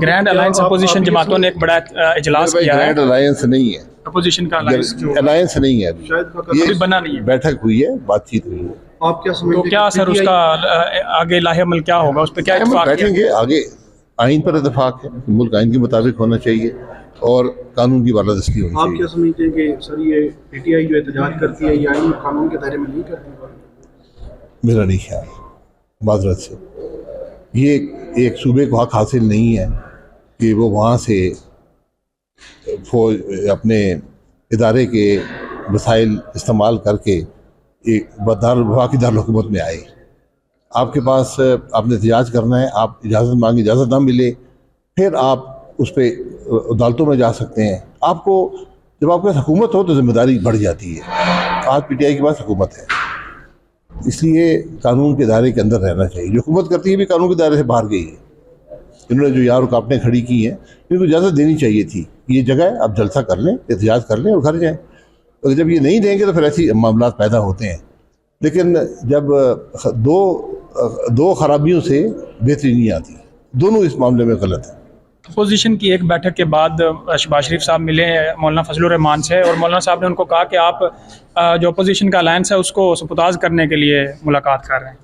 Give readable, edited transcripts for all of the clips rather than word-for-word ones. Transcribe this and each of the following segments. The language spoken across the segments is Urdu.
گرینڈ الائنس اپوزیشن جماعتوں نے ایک بڑا اجلاس کیا ہے. گرینڈ الائنس نہیں ہے, اپوزیشن کا الائنس جو الائنس نہیں ہے, ابھی بنا نہیں ہے. بیٹھک ہوئی ہے, بات چیت ہوئی ہے. آپ کیا تو سمجھتے کیا سر اس کا آگے لاہ عمل کیا ہوگا, اس پہ کیا اتفاق کیا؟ بیٹھیں گے آگے. آئین پر اتفاق ہے, ملک آئین کے مطابق ہونا چاہیے اور قانون کی بالادستی ہونی آپ چاہیے. کیا سمجھتے ہیں کہ سر یہ پی ٹی آئی جو احتجاج کرتی ہے یہ آئین اور قانون کے دائرے میں نہیں کرتی؟ میرا نہیں خیال, معذرت سے, یہ ایک صوبے کو حق حاصل نہیں ہے کہ وہ وہاں سے فوج اپنے ادارے کے وسائل استعمال کر کے ایک وفاقی دارالحکومت میں آئے. آپ کے پاس آپ نے احتجاج کرنا ہے, آپ اجازت مانگیں, اجازت نہ ملے, پھر آپ اس پہ عدالتوں میں جا سکتے ہیں. آپ کو جب آپ کے پاس حکومت ہو تو ذمہ داری بڑھ جاتی ہے. آج پی ٹی آئی کے پاس حکومت ہے, اس لیے قانون کے دائرے کے اندر رہنا چاہیے. جو حکومت کرتی ہے بھی قانون کے دائرے سے باہر گئی ہے. انہوں نے جو یار رکاوٹیں کھڑی کی ہیں ان کو اجازت دینی چاہیے تھی. یہ جگہ ہے, آپ جلسہ کر لیں, احتجاج کر لیں اور گھر جائیں. اور جب یہ نہیں دیں گے تو پھر ایسی معاملات پیدا ہوتے ہیں. لیکن جب دو خرابیوں سے بہتری نہیں آتی, دونوں اس معاملے میں غلط ہیں. اپوزیشن کی ایک بیٹھک کے بعد شہباز شریف صاحب ملے مولانا فضل الرحمان سے, اور مولانا صاحب نے ان کو کہا کہ آپ جو اپوزیشن کا الائنس ہے اس کو سپرد کرنے کے لیے ملاقات کر رہے ہیں.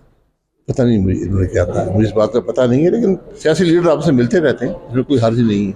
پتہ نہیں مجھے انہوں نے کیا کہا, مجھے اس بات کا پتہ نہیں ہے, لیکن سیاسی لیڈر آپ سے ملتے رہتے ہیں, اس میں کوئی حرج نہیں ہے.